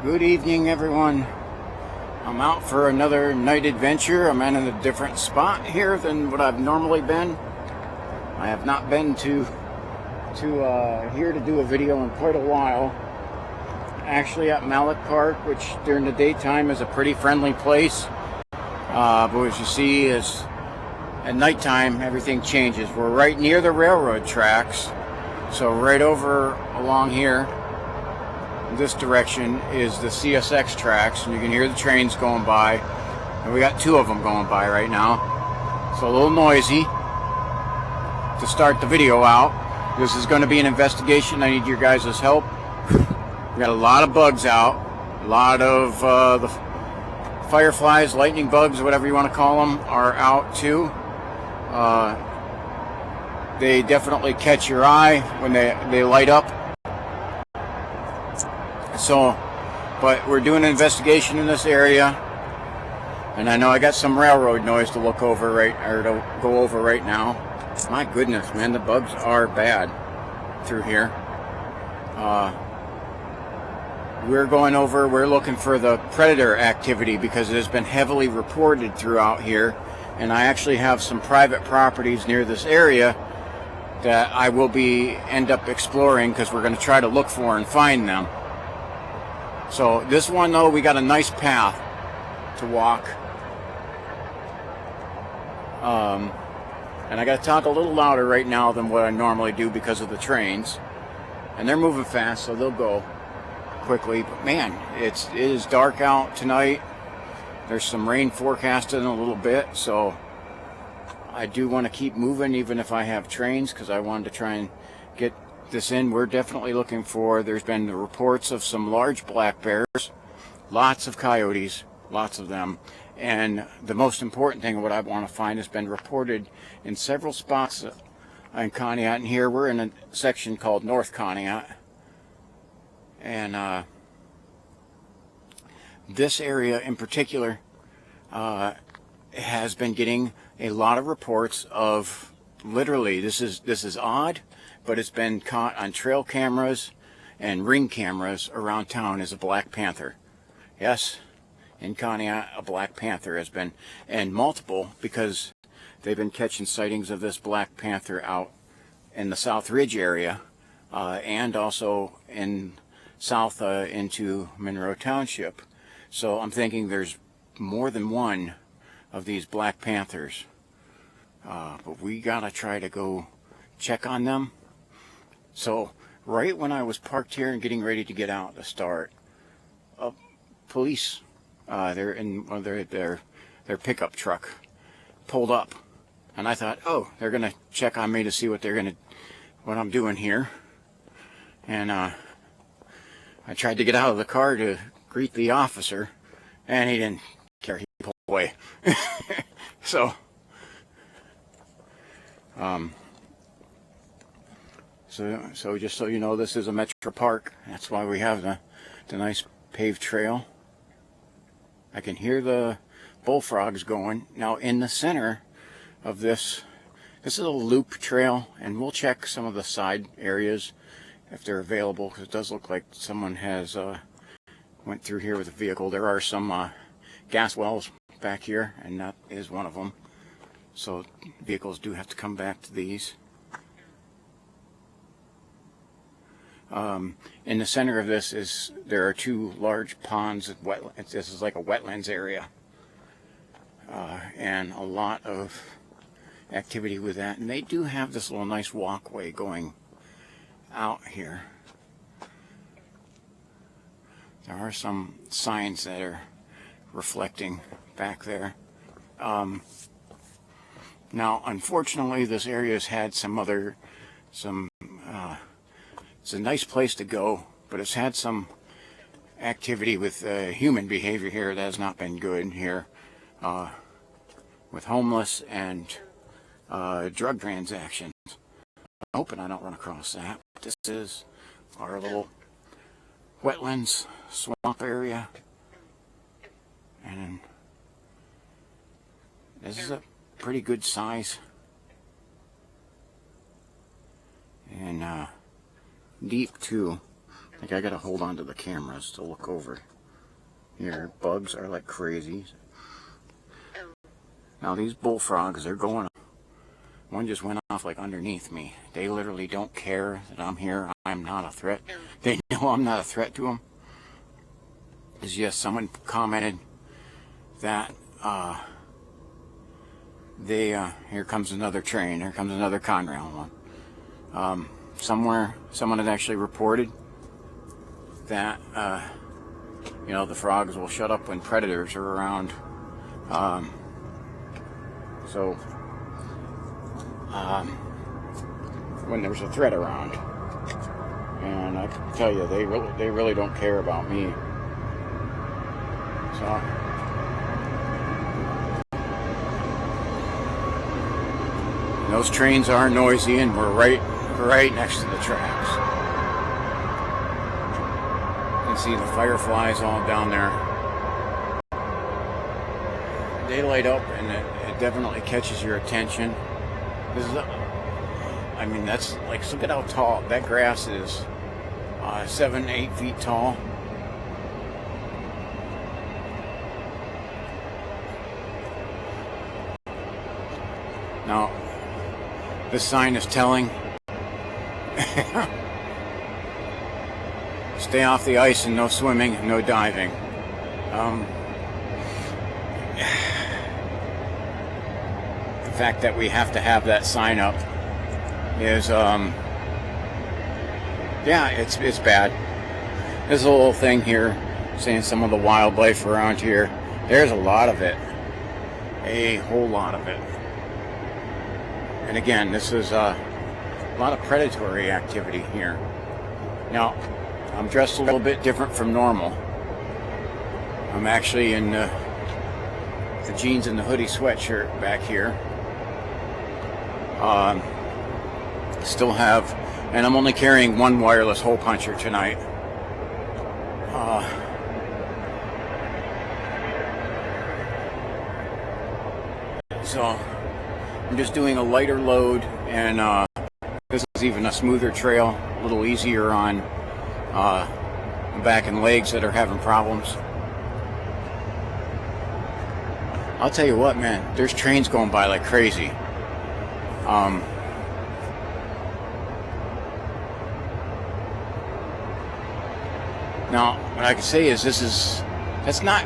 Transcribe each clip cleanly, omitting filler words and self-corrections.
Good evening, everyone. I'm out for another night adventure. I'm in a different spot here than what I've normally been. I have not been to here to do a video in quite a while. Actually at Malet Park, which during the daytime is a pretty friendly place. But as you see, is at nighttime everything changes. We're right near the railroad tracks, so right over along here. This direction is the CSX tracks, and you can hear the trains going by, and we got two of them going by right now, so a little noisy to start the video out. This is going to be an investigation. I need your guys' help. We got a lot of bugs out, a lot of the fireflies, lightning bugs, whatever you want to call them, are out too. They definitely catch your eye when they light up. So, but we're doing an investigation in this area, and I know I got some railroad noise to look over to go over right now. My goodness, man, the bugs are bad through here. We're looking for the predator activity because it has been heavily reported throughout here, and I actually have some private properties near this area that I will end up exploring because we're going to try to look for and find them. So this one, though, we got a nice path to walk. And I got to talk a little louder right now than what I normally do because of the trains. And they're moving fast, so they'll go quickly. But man, it is dark out tonight. There's some rain forecasted in a little bit, so I do want to keep moving even if I have trains, because I wanted to try and get this in. We're definitely looking for, there's been reports of some large black bears, lots of coyotes, lots of them, and the most important thing, what I want to find, has been reported in several spots in Conneaut. And here we're in a section called North Conneaut, and this area in particular has been getting a lot of reports of, literally, this is odd, but it's been caught on trail cameras and ring cameras around town as a black panther. Yes, in Conneaut, a black panther has been, and multiple, because they've been catching sightings of this black panther out in the South Ridge area, and also in south into Monroe Township. So I'm thinking there's more than one of these black panthers. But we gotta try to go check on them. So right when I was parked here and getting ready to get out to start, police, they're in their pickup truck, pulled up, and I thought, oh, they're gonna check on me to see what I'm doing here. And I tried to get out of the car to greet the officer, and he didn't care. He pulled away. So So just so you know, this is a metro park. That's why we have the nice paved trail. I can hear the bullfrogs going. Now in the center of this is a loop trail, and we'll check some of the side areas if they're available, because it does look like someone has went through here with a vehicle. There are some gas wells back here, and that is one of them. So vehicles do have to come back to these. In the center of this there are two large ponds. This is like a wetlands area, and a lot of activity with that. And they do have this little nice walkway going out here. There are some signs that are reflecting back there. Now, unfortunately, this area has had it's a nice place to go, but it's had some activity with human behavior here that has not been good here, with homeless and drug transactions. I'm hoping I don't run across that. This is our little wetlands swamp area, and this is a pretty good size, and deep too. Like, I gotta hold on to the cameras to look over here. Bugs are like crazy. Now these bullfrogs, they're going. One just went off like underneath me. They literally don't care that I'm here. I'm not a threat. They know I'm not a threat to them. Because yes, someone commented that here comes another train. Here comes another Conrail one. Somewhere, someone had actually reported that you know, the frogs will shut up when predators are around. When there's a threat around, and I can tell you, they really don't care about me. So those trains are noisy, and we're right next to the tracks. You can see the fireflies all down there. They light up, and it definitely catches your attention. This is, I mean, that's like, look at how tall that grass is. 7-8 feet tall. Now, this sign is telling, stay off the ice and no swimming, no diving. The fact that we have to have that sign up is, yeah, it's bad. There's a little thing here saying some of the wildlife around here. There's a lot of it. A whole lot of it. And again, this is a lot of predatory activity here. Now, I'm dressed a little bit different from normal. I'm actually in the jeans and the hoodie sweatshirt back here. Still have, and I'm only carrying one wireless hole puncher tonight. So I'm just doing a lighter load, and this is even a smoother trail, a little easier on the back and legs that are having problems. I'll tell you what, man, there's trains going by like crazy. Now, what I can say is that's not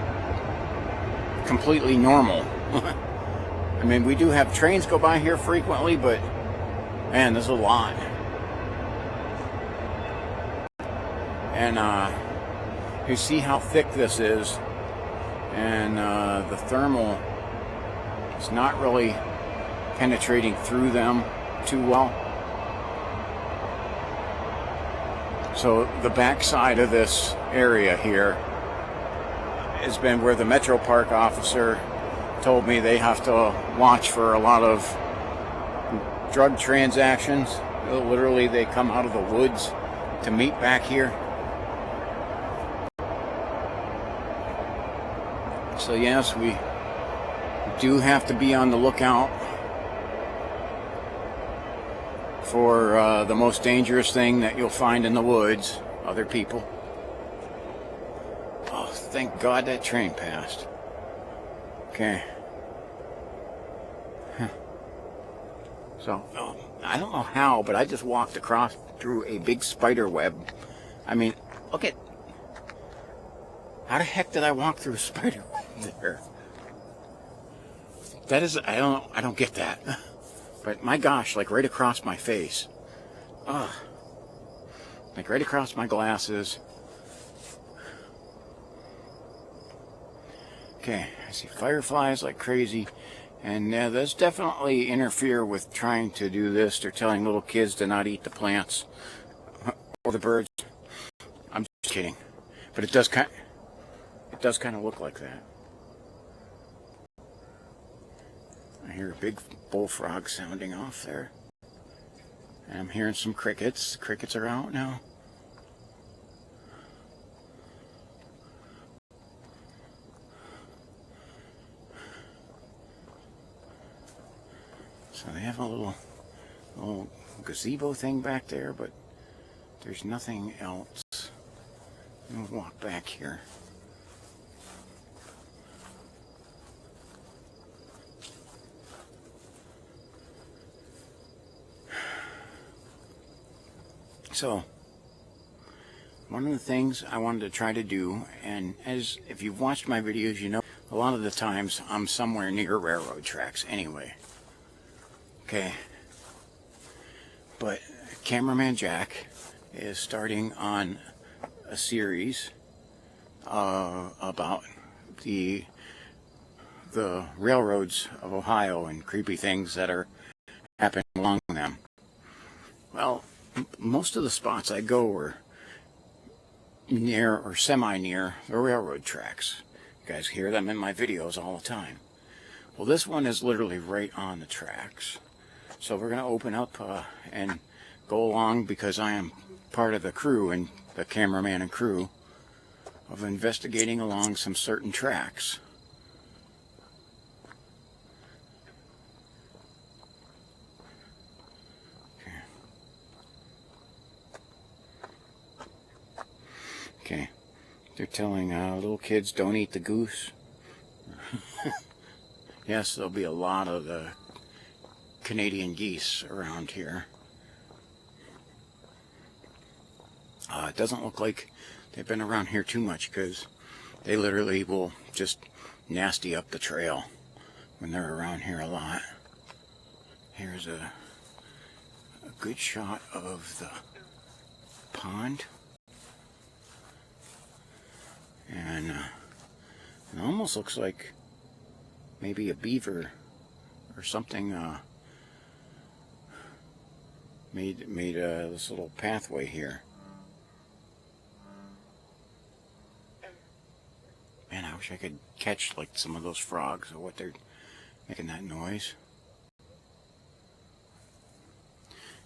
completely normal. I mean, we do have trains go by here frequently, but man, there's a lot. And you see how thick this is, and the thermal is not really penetrating through them too well. So the backside of this area here has been where the Metro Park officer told me they have to watch for a lot of drug transactions. Literally, they come out of the woods to meet back here. So yes, we do have to be on the lookout for the most dangerous thing that you'll find in the woods, other people. Oh, thank God that train passed. Okay. So, I don't know how, but I just walked across through a big spider web. I mean, look at, how the heck did I walk through a spider web there? That is, I don't get that. But my gosh, like right across my face. Ugh. Like right across my glasses. Okay, I see fireflies like crazy. And those definitely interfere with trying to do this. They're telling little kids to not eat the plants or the birds. I'm just kidding. But it does kind of look like that. I hear a big bullfrog sounding off there. And I'm hearing some crickets. The crickets are out now. So they have a little gazebo thing back there, but there's nothing else. We'll walk back here. So, one of the things I wanted to try to do, and as if you've watched my videos, you know, a lot of the times I'm somewhere near railroad tracks anyway. Okay. But Cameraman Jack is starting on a series about the railroads of Ohio and creepy things that are happening along them. Well, most of the spots I go are near or semi-near the railroad tracks. You guys hear them in my videos all the time. Well, this one is literally right on the tracks. So we're going to open up and go along, because I am part of the crew, and the cameraman and crew, of investigating along some certain tracks. Okay, they're telling little kids don't eat the goose. Yes, there'll be a lot of the Canadian geese around here. It doesn't look like they've been around here too much, because they literally will just nasty up the trail when they're around here a lot. Here's a good shot of the pond. And it almost looks like maybe a beaver or something made this little pathway here. Man, I wish I could catch like some of those frogs, or what they're making that noise.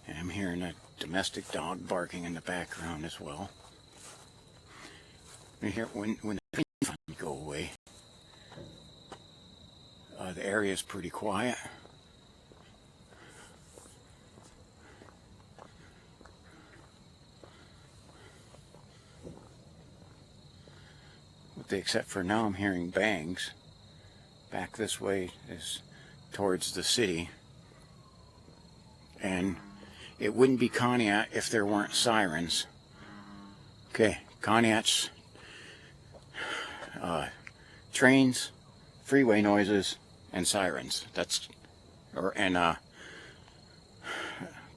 And I'm hearing a domestic dog barking in the background as well. You hear when the finally go away, the area is pretty quiet. Except for now I'm hearing bangs. Back this way is towards the city. And it wouldn't be Conneaut if there weren't sirens. Okay, Conneaut's trains, freeway noises, and sirens. That's, and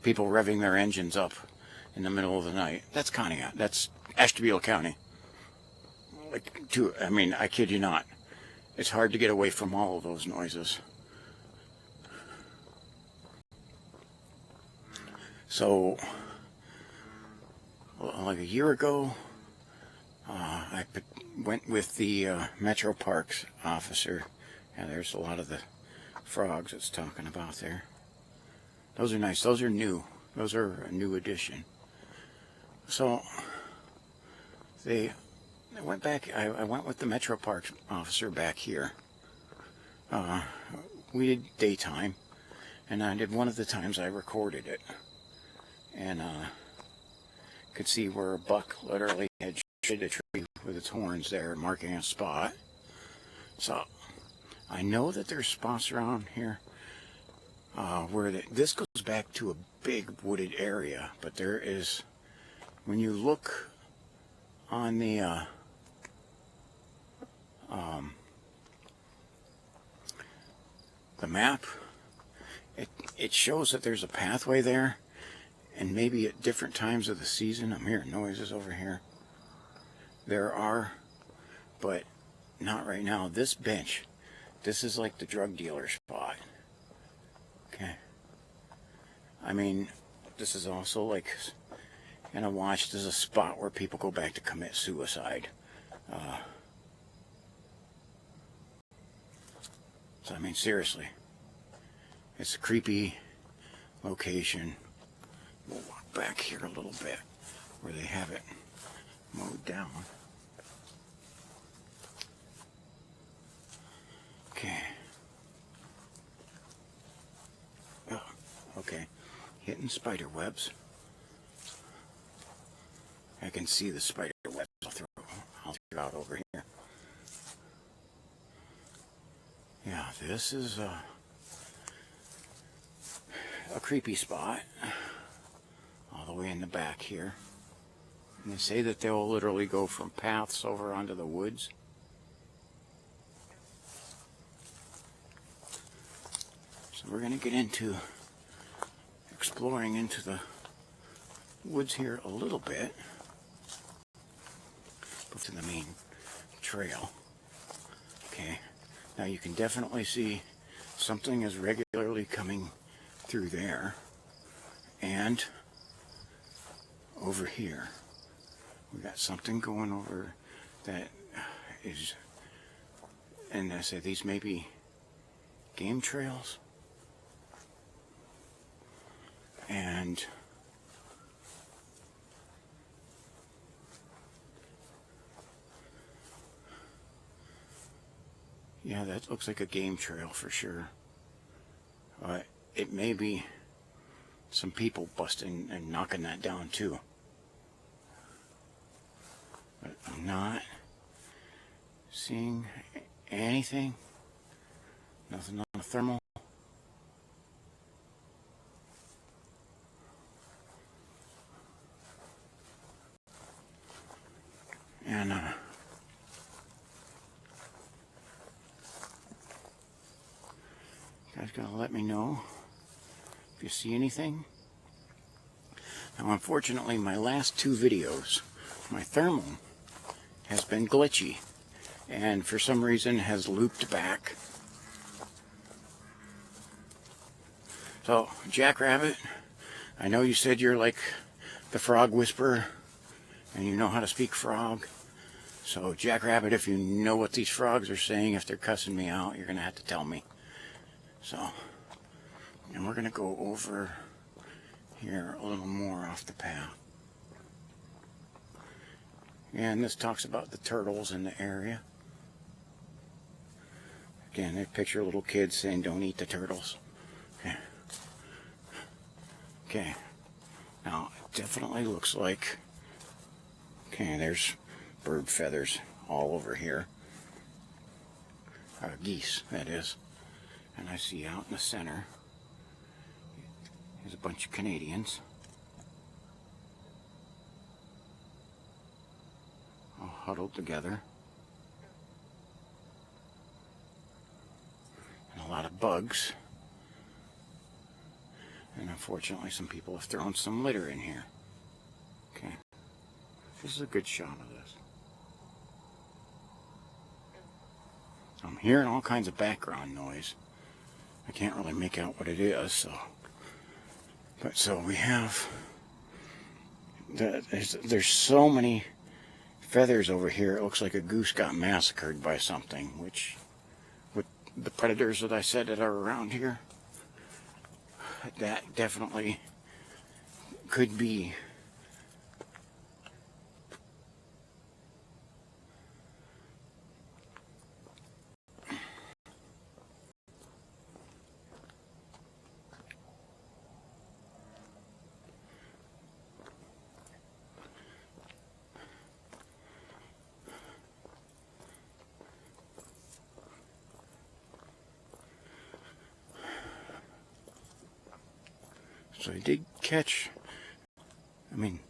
people revving their engines up in the middle of the night. That's Conneaut. That's Ashtabula County. I mean, I kid you not. It's hard to get away from all of those noises. So, like a year ago, I went with the Metro Parks officer. And there's a lot of the frogs it's talking about there. Those are nice. Those are new. Those are a new addition. So, I went back. I went with the Metro Parks officer back here. We did daytime, and I did one of the times I recorded it, and could see where a buck literally had shit a tree with its horns there, marking a spot. So I know that there's spots around here where this goes back to a big wooded area, but there is, when you look on the map, it shows that there's a pathway there, and maybe at different times of the season. I'm hearing noises over here. There are, but not right now. This bench, this is like the drug dealer spot. Okay. I mean, this is also like, and I watched, there's a spot where people go back to commit suicide. So I mean, seriously, it's a creepy location. We'll walk back here a little bit where they have it mowed down. Okay. Oh, okay. Hitting spider webs. I can see the spider webs all through. I'll check out over here. Yeah, this is a creepy spot all the way in the back here. And they say that they'll literally go from paths over onto the woods. So we're going to get into exploring into the woods here a little bit. Up to the main trail. Okay, now you can definitely see something is regularly coming through there. And over here, we got something going over that is, and I say these may be game trails. And yeah, that looks like a game trail for sure. It may be some people busting and knocking that down too. But I'm not seeing anything. Nothing on the thermal. And you guys gotta let me know if you see anything. Now unfortunately my last two videos, my thermal has been glitchy and for some reason has looped back. So Jackrabbit, I know you said you're like the frog whisperer and you know how to speak frog. So Jackrabbit, if you know what these frogs are saying, if they're cussing me out, you're gonna have to tell me. So, and we're gonna go over here a little more off the path. And this talks about the turtles in the area. Again, they picture little kids saying don't eat the turtles. Okay. Okay. Now, it definitely looks like, okay, there's bird feathers all over here. Geese, that is. And I see out in the center, there's a bunch of Canadians. All huddled together. And a lot of bugs. And unfortunately some people have thrown some litter in here. Okay. This is a good shot of this. I'm hearing all kinds of background noise. I can't really make out what it is, so. But so we have, there's so many feathers over here. It looks like a goose got massacred by something, which, with the predators that I said that are around here, that definitely could be. So I did catch, I mean,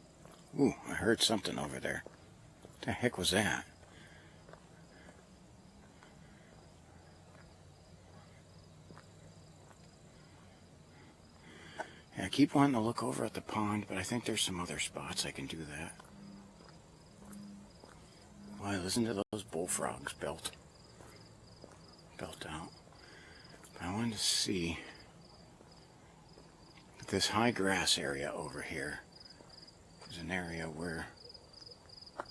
ooh, I heard something over there. What the heck was that? Yeah, I keep wanting to look over at the pond, but I think there's some other spots I can do that. Why, listen to those bullfrogs belt out. But I wanted to see this high grass area over here is an area where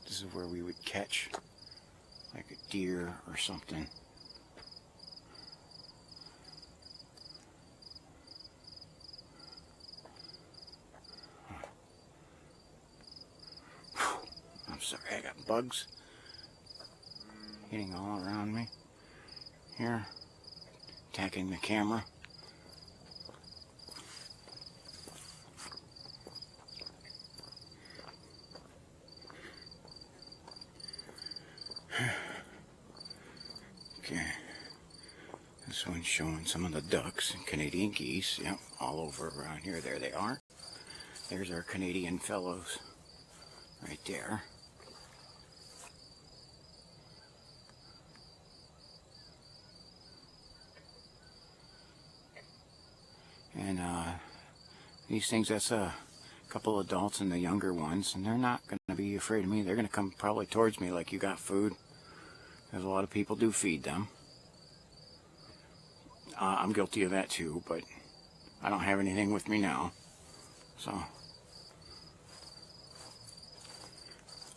this is where we would catch like a deer or something. I'm sorry, I got bugs hitting all around me here, attacking the camera. This one's showing some of the ducks and Canadian geese. Yep, all over around here. There they are. There's our Canadian fellows right there. And these things, that's a couple adults and the younger ones, and they're not going to be afraid of me. They're going to come probably towards me like, you got food. Because a lot of people do feed them. I'm guilty of that too, but I don't have anything with me now. So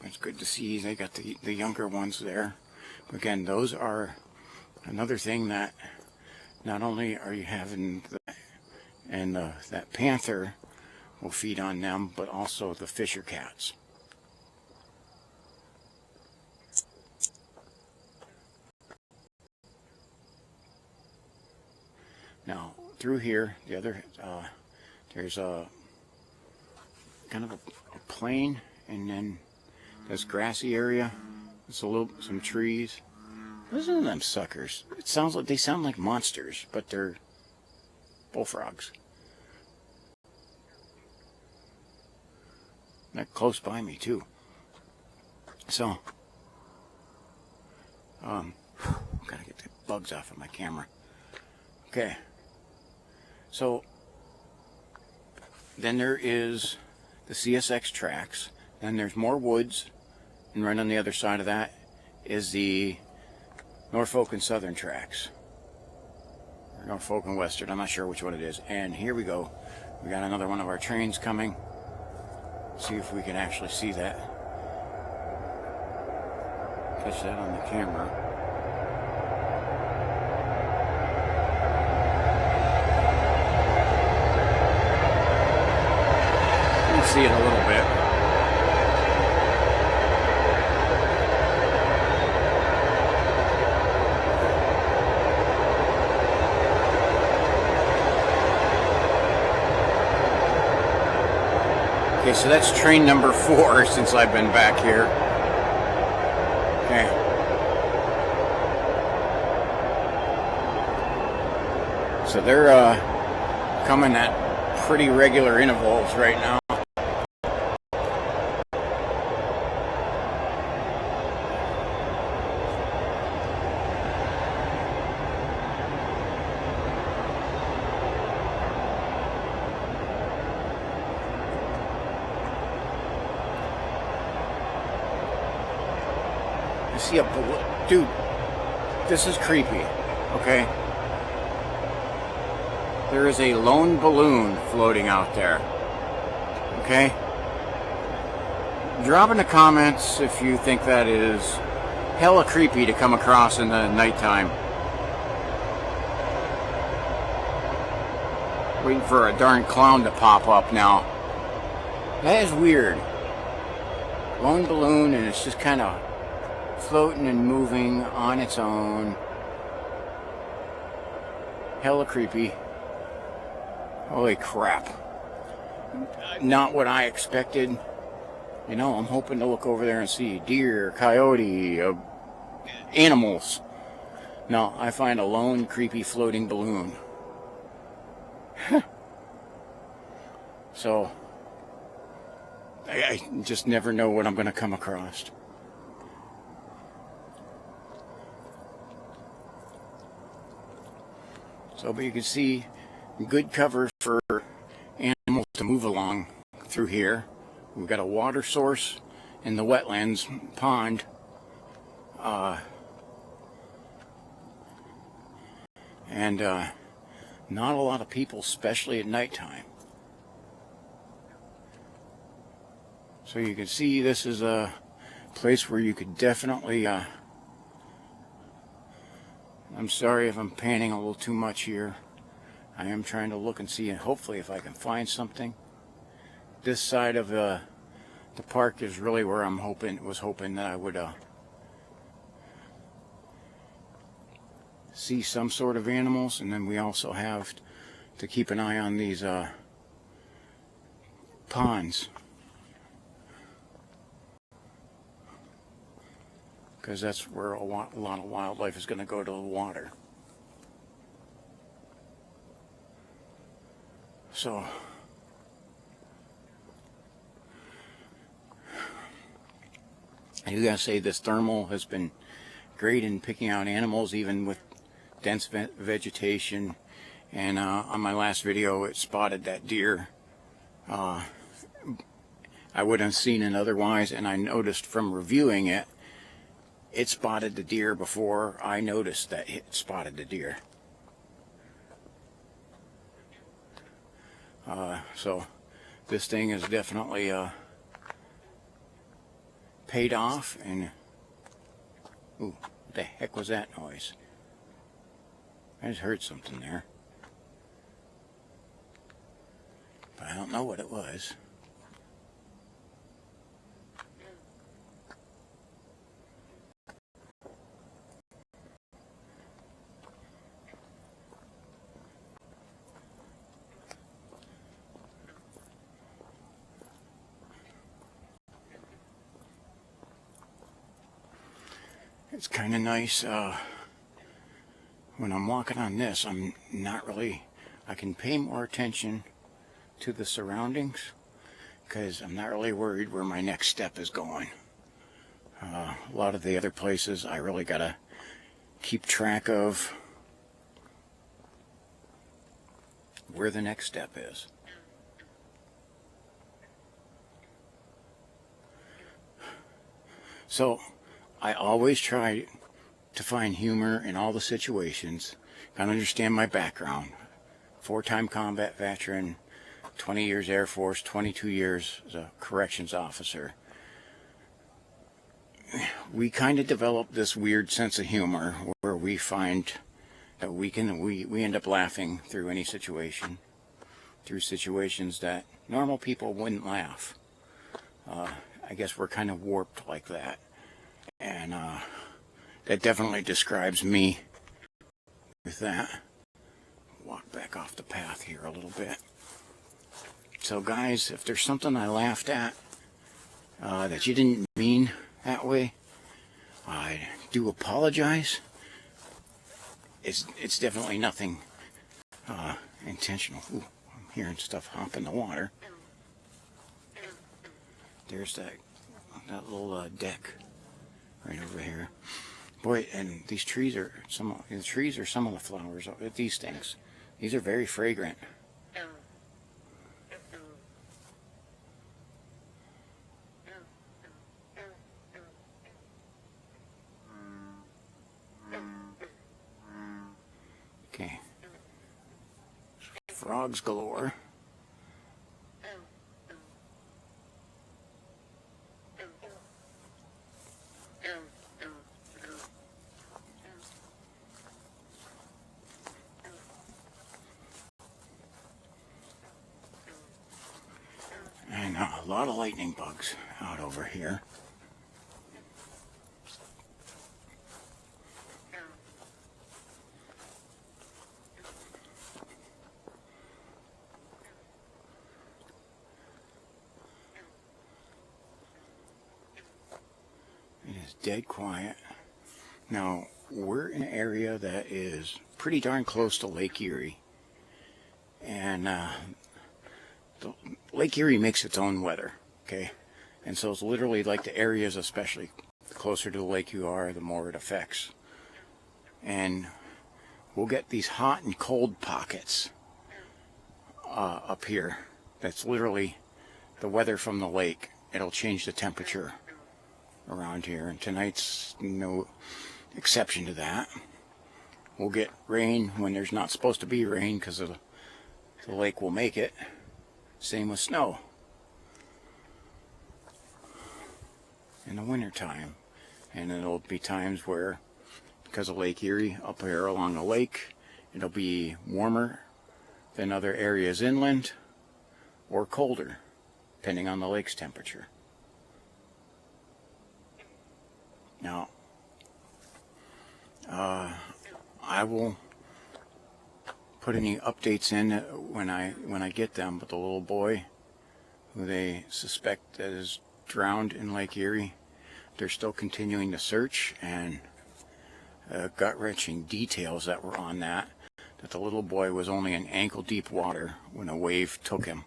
it's good to see they got the younger ones there. Again, those are another thing that not only are you having that panther will feed on them, but also the fisher cats. Now through here, there's a kind of a plain, and then this grassy area. It's some trees. Listen to them suckers. It sounds like they sound like monsters, but they're bullfrogs. They're close by me too. So, gotta get the bugs off of my camera. Okay. So, then there is the CSX tracks. Then there's more woods, and right on the other side of that is the Norfolk and Southern tracks. Or Norfolk and Western, I'm not sure which one it is. And here we go. We got another one of our trains coming. See if we can actually see that. Catch that on the camera. You can see it a little bit. Okay, so that's train number 4 since I've been back here. Okay. So they're coming at pretty regular intervals right now. See a dude, this is creepy. Okay, there is a lone balloon floating out there. Okay, drop in the comments if you think that is hella creepy to come across in the nighttime. Waiting for a darn clown to pop up now. That is weird. Lone balloon, and it's just kind of floating and moving on its own. Hella creepy. Holy crap. Not what I expected. You know, I'm hoping to look over there and see deer, coyote, animals. No, I find a lone, creepy, floating balloon. So, I just never know what I'm going to come across. So, but you can see good cover for animals to move along through here. We've got a water source in the wetlands pond. And not a lot of people, especially at nighttime. So you can see this is a place where you could definitely I'm sorry if I'm panning a little too much here. I am trying to look and see, and hopefully if I can find something. This side of the park is really where I'm was hoping that I would see some sort of animals, and then we also have to keep an eye on these ponds, because that's where a lot of wildlife is going to go to the water. So I do gotta say, this thermal has been great in picking out animals, even with dense vegetation. And on my last video, it spotted that deer. I wouldn't have seen it otherwise, and I noticed from reviewing it, it spotted the deer before I noticed that it spotted the deer. So this thing is definitely paid off. And ooh, what the heck was that noise? I just heard something there, but I don't know what it was. It's kind of nice when I'm walking on this. I'm not really, I can pay more attention to the surroundings because I'm not really worried where my next step is going. A lot of the other places I really gotta keep track of where the next step is. So I always try to find humor in all the situations. Gotta understand my background. 4-time combat veteran, 20 years Air Force, 22 years as a corrections officer. We kind of develop this weird sense of humor where we find that we end up laughing through any situation, through situations that normal people wouldn't laugh. I guess we're kind of warped like that. And that definitely describes me with that. Walk back off the path here a little bit. So guys, if there's something I laughed at that you didn't mean that way, I do apologize. It's definitely nothing intentional. Ooh, I'm hearing stuff hop in the water. There's that little deck right over here. Boy, and these trees are some of the flowers. These things. These are very fragrant. Okay. Frogs galore. And a lot of lightning bugs out over here. It is dead quiet. Now, we're in an area that is pretty darn close to Lake Erie. And Lake Erie makes its own weather, okay? And so it's literally like the areas, especially the closer to the lake you are, the more it affects. And we'll get these hot and cold pockets up here. That's literally the weather from the lake. It'll change the temperature around here, and tonight's no exception to that. We'll get rain when there's not supposed to be rain because the lake will make it. Same with snow in the winter time. And it'll be times where, because of Lake Erie up here along the lake, it'll be warmer than other areas inland or colder, depending on the lake's temperature. Now, I will put any updates in when I get them, but the little boy who they suspect that is drowned in Lake Erie, they're still continuing to search, and gut-wrenching details that were on that. that the little boy was only in ankle-deep water when a wave took him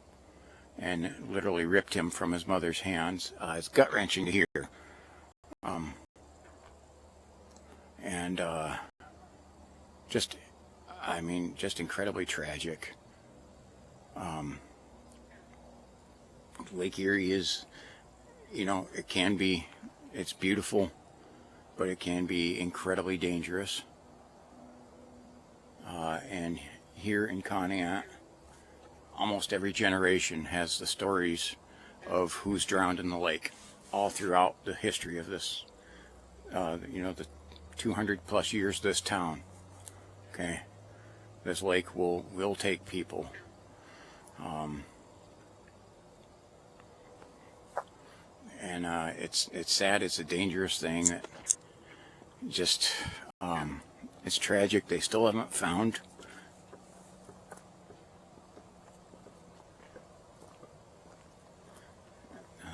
and literally ripped him from his mother's hands. It's gut-wrenching to hear. And just incredibly tragic. Lake Erie is, it's beautiful, but it can be incredibly dangerous. And here in Conneaut, almost every generation has the stories of who's drowned in the lake, all throughout the history of this, the 200 plus years of this town. Okay, this lake will take people. And it's sad. It's a dangerous thing. That just it's tragic. They still haven't found.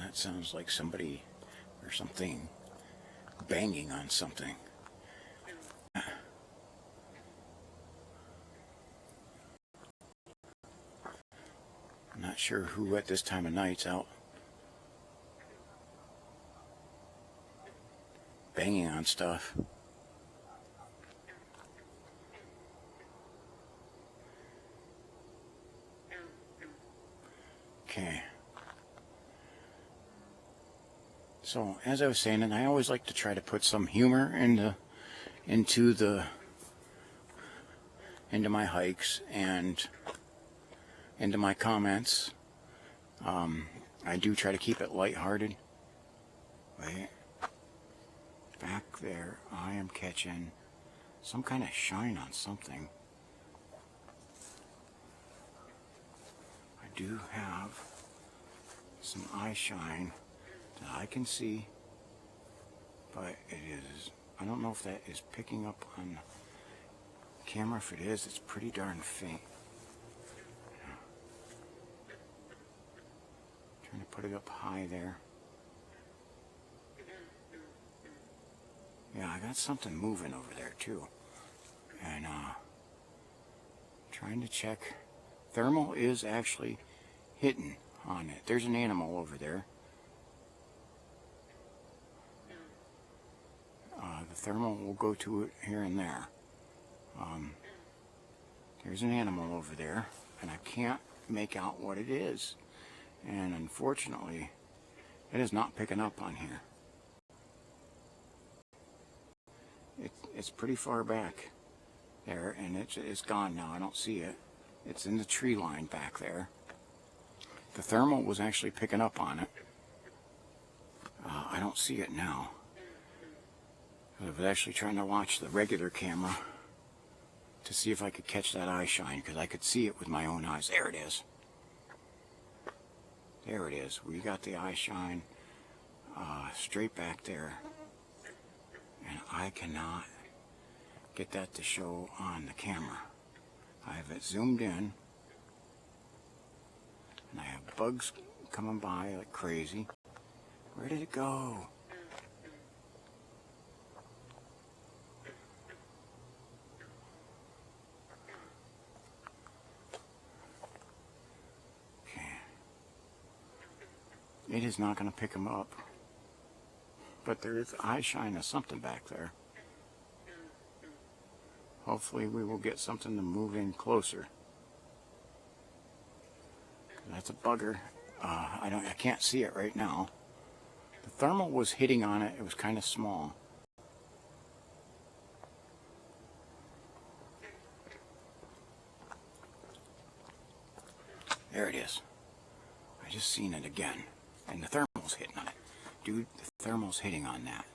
That sounds like somebody or something banging on something. I'm not sure who at this time of night's out banging on stuff. Okay. So, as I was saying, and I always like to try to put some humor into my hikes and into my comments. I do try to keep it lighthearted. Wait. Back there, I am catching some kind of shine on something. I do have some eye shine that I can see, but it is, I don't know if that is picking up on camera. If it is, it's pretty darn faint. Trying to put it up high there. Yeah, I got something moving over there too. And trying to check. Thermal is actually hitting on it. There's an animal over there. The thermal will go to it here and there. There's an animal over there, and I can't make out what it is. And unfortunately, it is not picking up on here. It's pretty far back there, and it's gone now. I don't see it. It's in the tree line back there. The thermal was actually picking up on it. I don't see it now. I was actually trying to watch the regular camera to see if I could catch that eye shine, because I could see it with my own eyes. There it is. There it is. We got the eye shine straight back there. And I cannot get that to show on the camera. I have it zoomed in, and I have bugs coming by like crazy. Where did it go? Okay. It is not going to pick them up. But there is eye shine of something back there. Hopefully we will get something to move in closer. That's a bugger. I can't see it right now. The thermal was hitting on it. It was kind of small. There it is. I just seen it again. And the thermal's hitting on it. Dude, the thermal's hitting on that.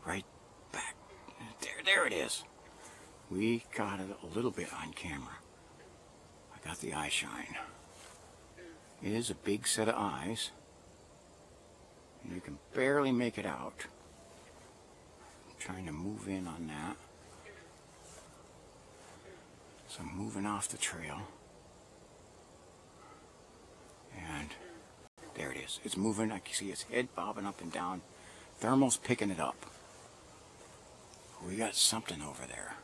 Right back. There it is. We got it a little bit on camera. I got the eye shine. It is a big set of eyes. And you can barely make it out. I'm trying to move in on that. So I'm moving off the trail. And there it is. It's moving. I can see its head bobbing up and down. Thermal's picking it up. We got something over there.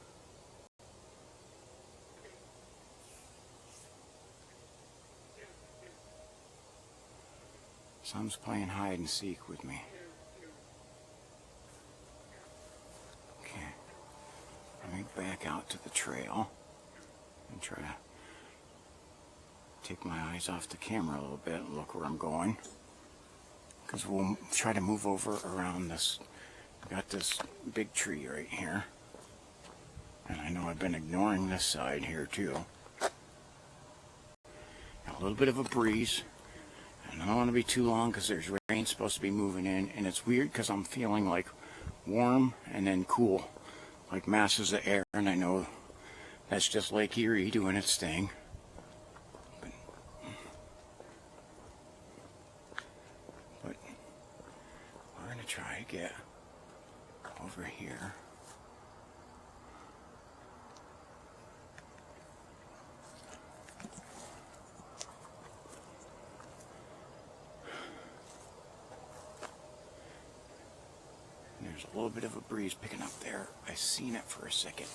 Some's playing hide and seek with me. Okay. Let me back out to the trail and try to take my eyes off the camera a little bit and look where I'm going. Because we'll try to move over around this. I've got this big tree right here. And I know I've been ignoring this side here too. Got a little bit of a breeze. And I don't want to be too long because there's rain supposed to be moving in. And it's weird because I'm feeling like warm and then cool. Like masses of air. And I know that's just Lake Erie doing its thing. But we're going to try to get over here. There's a little bit of a breeze picking up there. I seen it for a second.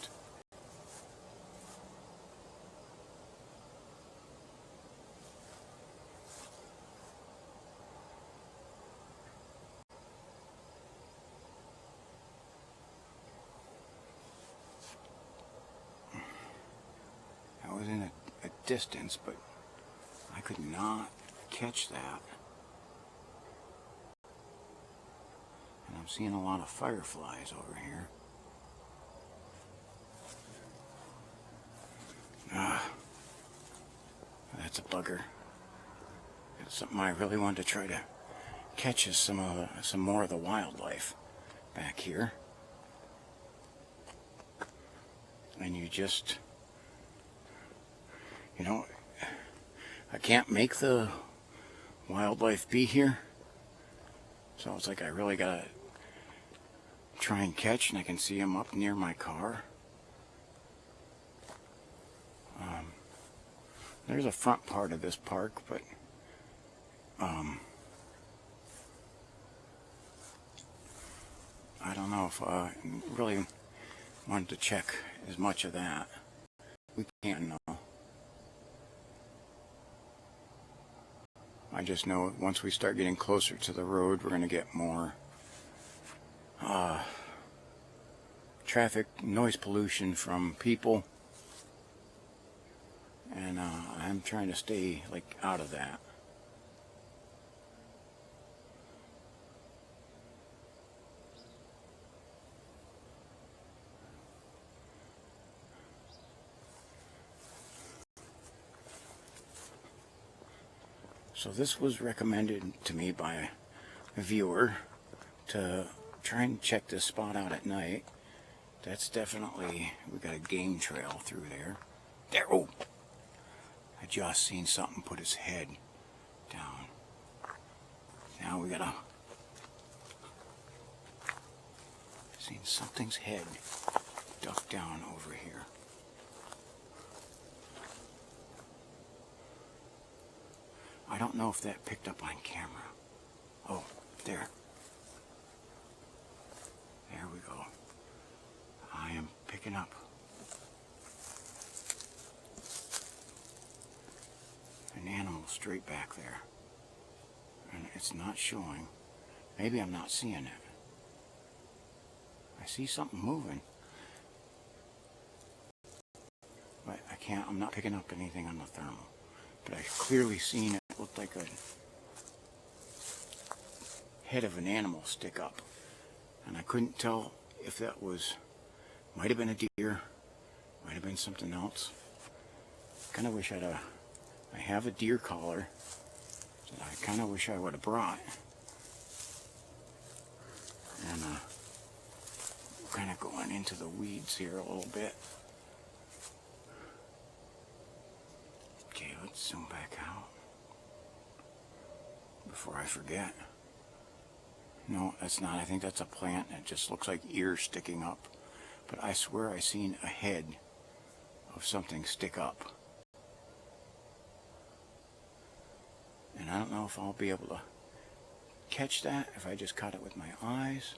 I was in a distance, but I could not catch that. And I'm seeing a lot of fireflies over here. That's a bugger. It's something I really want to try to catch is some more of the wildlife back here. And you just, you know, I can't make the wildlife be here. So it's like I really gotta try and catch, and I can see them up near my car. There's a front part of this park, but I don't know if I really wanted to check as much of that. We can't know. I just know once we start getting closer to the road, we're going to get more traffic, noise pollution from people. And I'm trying to stay like out of that. So this was recommended to me by a viewer to try and check this spot out at night. That's definitely, we got a game trail through there. There, oh! I just seen something put its head down. Now we gotta, seen something's head duck down over here. I don't know if that picked up on camera. Oh, there. There we go. I am picking up an animal straight back there. And it's not showing. Maybe I'm not seeing it. I see something moving. But I can't, I'm not picking up anything on the thermal. But I clearly seen it. It looked like a head of an animal stick up. And I couldn't tell if that was, might have been a deer, might have been something else. Kind of wish I have a deer collar that I kind of wish I would have brought. And kind of going into the weeds here a little bit. Okay, let's zoom back out before I forget. No, that's not. I think that's a plant. It just looks like ears sticking up. But I swear I seen a head of something stick up. And I don't know if I'll be able to catch that if I just caught it with my eyes.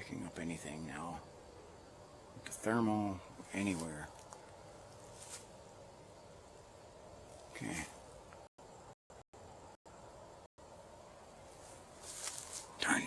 picking up anything now. The thermal, anywhere. Okay. Darn.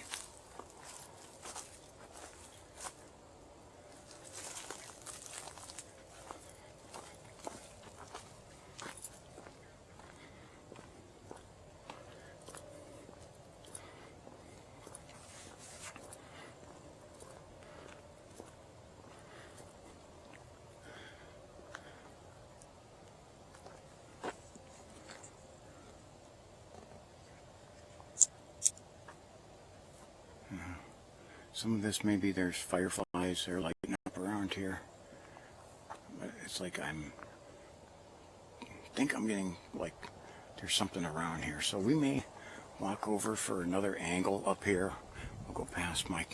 Some of this, maybe there's fireflies that are lighting up around here. But it's like I think I'm getting like there's something around here. So we may walk over for another angle up here. We'll go past my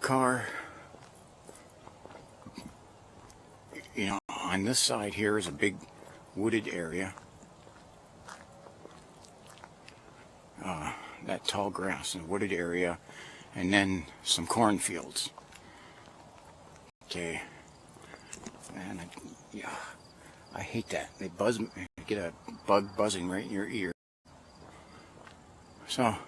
car. You know, on this side here is a big wooded area. That tall grass and wooded area. And then some cornfields. Okay. And yeah, I hate that. They buzz me. You get a bug buzzing right in your ear. So I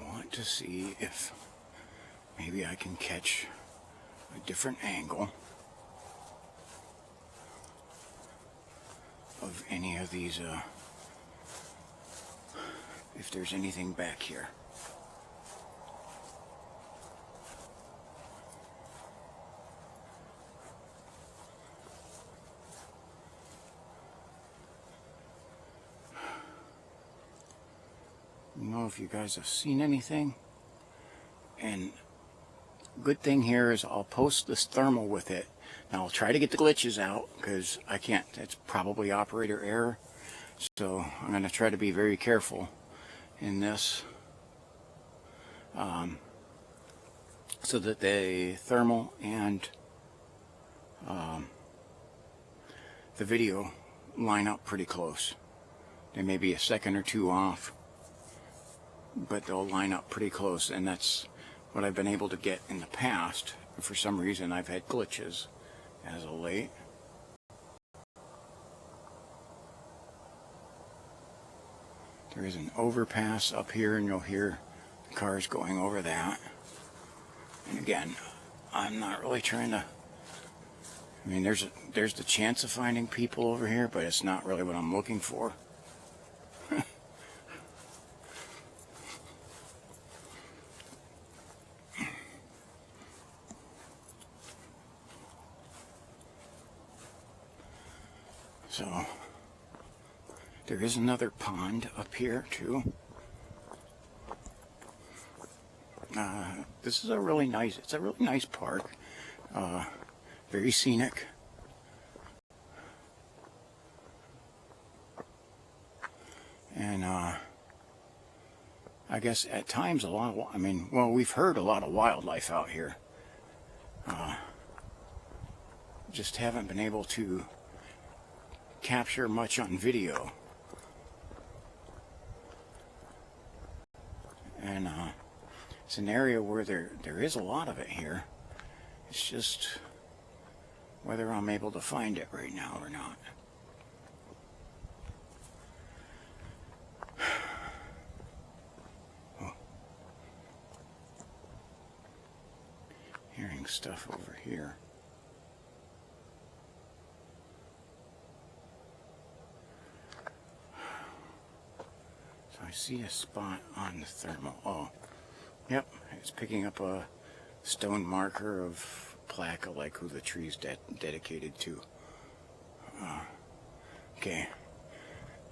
want to see if maybe I can catch a different angle of any of these, if there's anything back here. I don't know if you guys have seen anything. And good thing here is I'll post this thermal with it. Now I'll try to get the glitches out because I can't. It's probably operator error. So I'm going to try to be very careful in this. So that the thermal and the video line up pretty close. They may be a second or two off, but they'll line up pretty close, and that's what I've been able to get in the past. For some reason I've had glitches as of late. There is an overpass up here, and you'll hear the cars going over that. And again, I'm not really trying to, I mean, there's the chance of finding people over here, but it's not really what I'm looking for. So there is another pond up here too. This is a really nice, it's a really nice park. Very scenic. And I guess at times a lot of, I mean, well, we've heard a lot of wildlife out here. Just haven't been able to capture much on video. And it's an area where there is a lot of it here. It's just whether I'm able to find it right now or not. Oh. Hearing stuff over here. I see a spot on the thermal. Oh, yep, it's picking up a stone marker of plaque of like who the tree's dedicated to. Okay,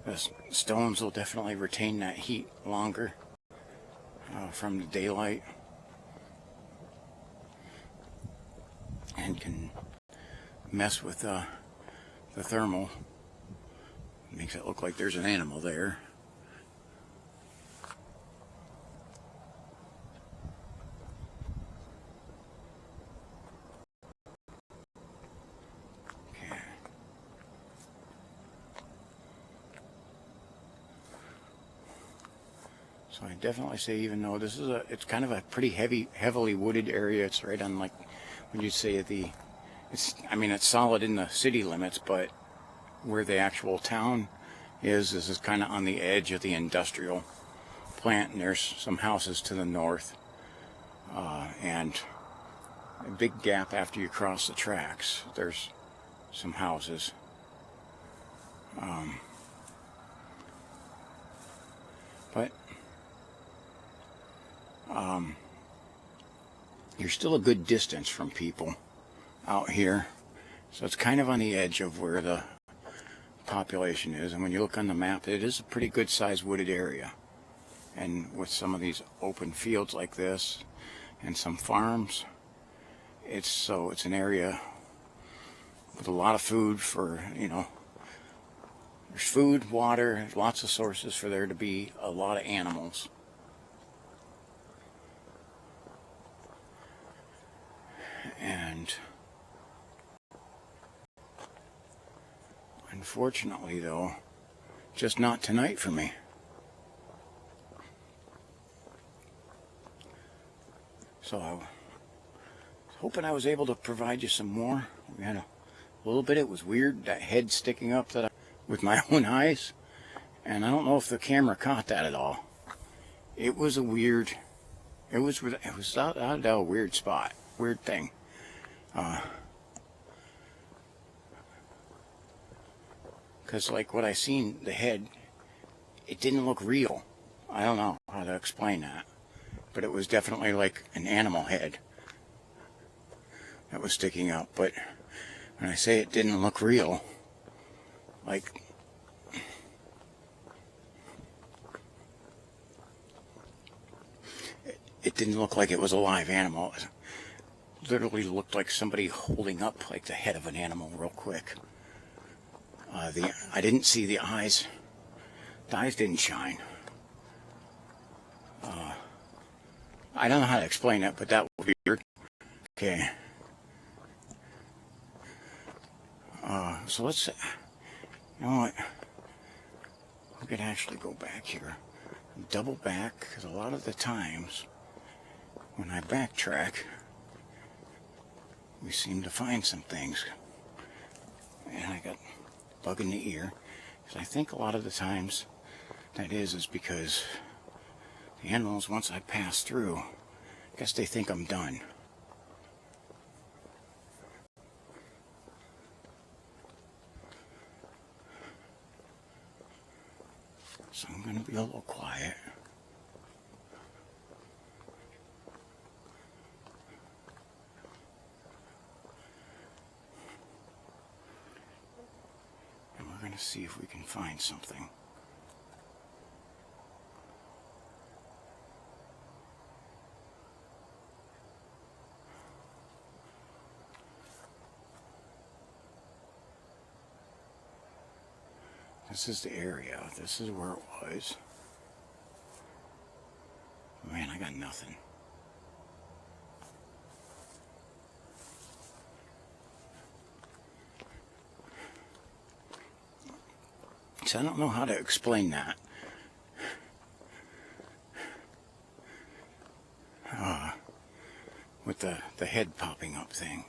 the stones will definitely retain that heat longer from the daylight, and can mess with the thermal. It makes it look like there's an animal there. So I definitely say, even though this is it's kind of a pretty heavily wooded area, it's right on, like, when you say I mean, it's solid in the city limits, but where the actual town is, this is kind of on the edge of the industrial plant, and there's some houses to the north, and a big gap after you cross the tracks. There's some houses. But you're still a good distance from people out here, so it's kind of on the edge of where the population is. And when you look on the map, it is a pretty good sized wooded area, and with some of these open fields like this and some farms, it's an area with a lot of food for, there's food, water, lots of sources for there to be a lot of animals. And unfortunately, though, just not tonight for me. So I was hoping I was able to provide you some more. We had a little bit. It was weird, that head sticking up with my own eyes, and I don't know if the camera caught that at all. It was a weird. It was out of a weird spot, weird thing. Because like what I seen, the head, it didn't look real. I don't know how to explain that, but it was definitely like an animal head that was sticking up. But when I say it didn't look real, like, it didn't look like it was a live animal. It literally looked like somebody holding up like the head of an animal real quick. I didn't see the eyes. The eyes didn't shine. I don't know how to explain it, but that was weird. Okay. So let's, you know what? We could actually go back here, double back, because a lot of the times when I backtrack, we seem to find some things. And I got a bug in the ear, because I think a lot of the times that is because the animals, once I pass through, I guess they think I'm done. So I'm going to be a little quiet. And we're going to see if we can find something. This is the area. This is where it was. Man, I got nothing. So I don't know how to explain that. With the head popping up thing.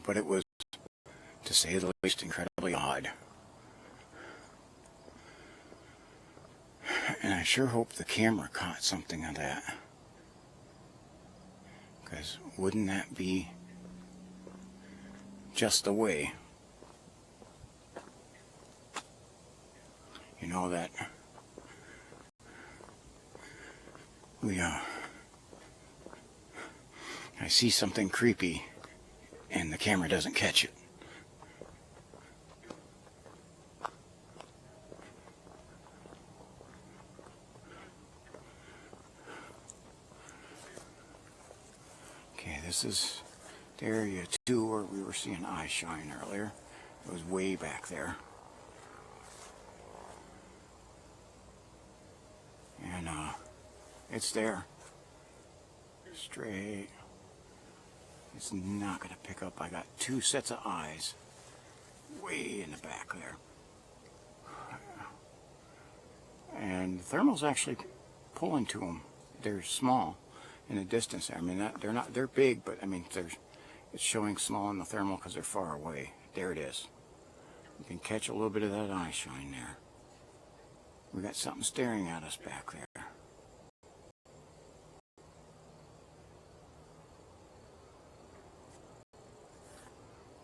But it was, to say the least, incredibly odd. And I sure hope the camera caught something of that. Because wouldn't that be just the way? You know, that I see something creepy and the camera doesn't catch it. This is the area 2 where we were seeing eyes shine earlier. It was way back there. And it's there. Straight. It's not going to pick up. I got 2 sets of eyes way in the back there. And the thermal's actually pulling to them. They're small in the distance. I mean, they're big, but I mean, it's showing small in the thermal because they're far away. There it is. You can catch a little bit of that eye shine there. We got something staring at us back there.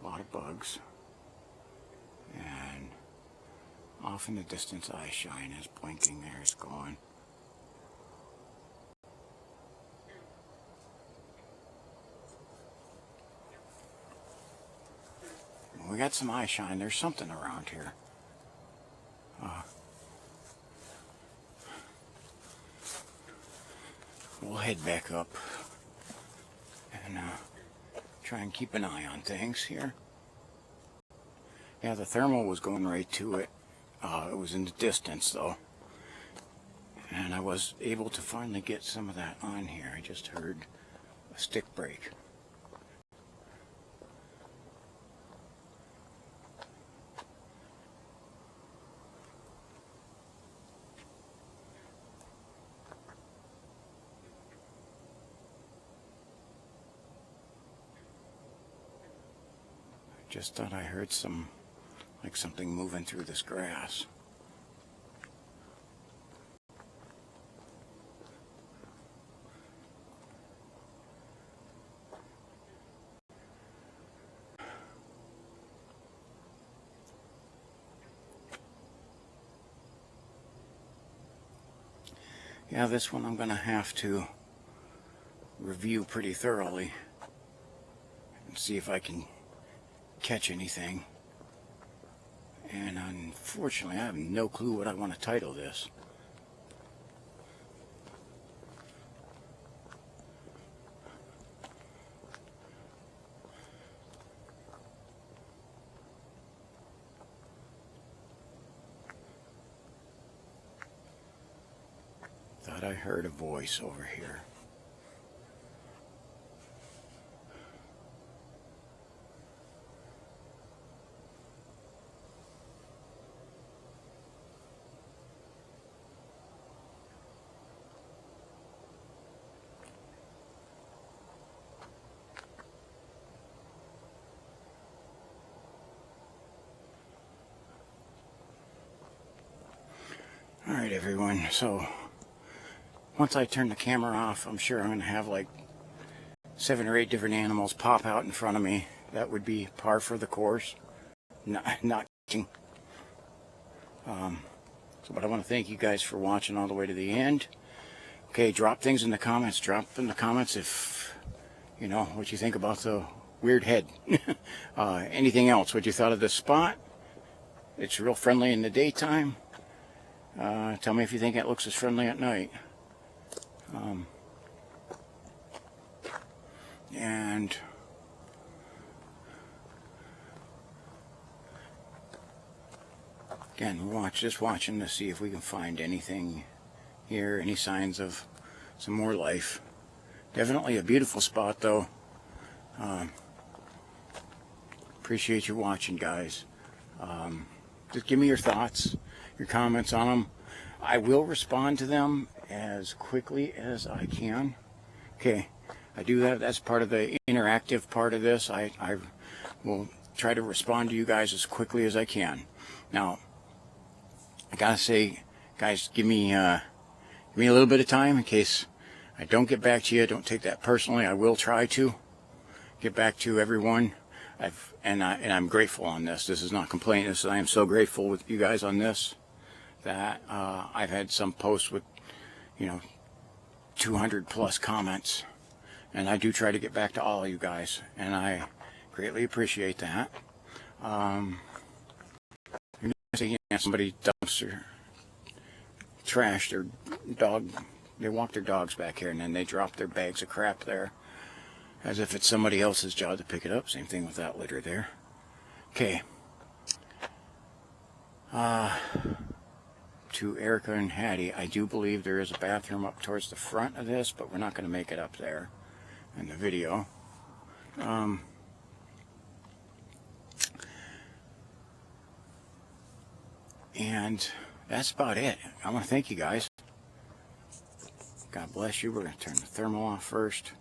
A lot of bugs. And off in the distance, eye shine is blinking there. It's gone. We got some eye shine. There's something around here. We'll head back up and try and keep an eye on things here. Yeah, the thermal was going right to it. It was in the distance though. And I was able to finally get some of that on here. I just heard a stick break. Just thought I heard like something moving through this grass. Yeah, this one I'm going to have to review pretty thoroughly and see if I can catch anything. And unfortunately, I have no clue what I want to title this. Thought I heard a voice over here. Alright everyone, so once I turn the camera off, I'm sure I'm going to have like 7 or 8 different animals pop out in front of me. That would be par for the course. Not catching. But I want to thank you guys for watching all the way to the end. Okay, drop things in the comments. Drop in the comments if, you know, what you think about the weird head. Anything else, what you thought of this spot. It's real friendly in the daytime. Tell me if you think it looks as friendly at night. And again, just watching to see if we can find anything here, any signs of some more life. Definitely a beautiful spot though. Appreciate you watching, guys. Just give me your thoughts, your comments on them. I will respond to them as quickly as I can. Okay, I do that. That's part of the interactive part of this. I will try to respond to you guys as quickly as I can. Now, I gotta say, guys, give me a little bit of time in case I don't get back to you. Don't take that personally. I will try to get back to everyone. I'm grateful on this. This is not complaining. I am so grateful with you guys on this that I've had some posts with, you know, 200 plus comments, and I do try to get back to all of you guys, and I greatly appreciate that. You're saying, yeah, somebody dumps their trash, their dog, they walk their dogs back here and then they drop their bags of crap there as if it's somebody else's job to pick it up. Same thing with that litter there. Okay. To Erica and Hattie, I do believe there is a bathroom up towards the front of this, but we're not going to make it up there in the video. And that's about it. I want to thank you guys. God bless you. We're going to turn the thermal off first.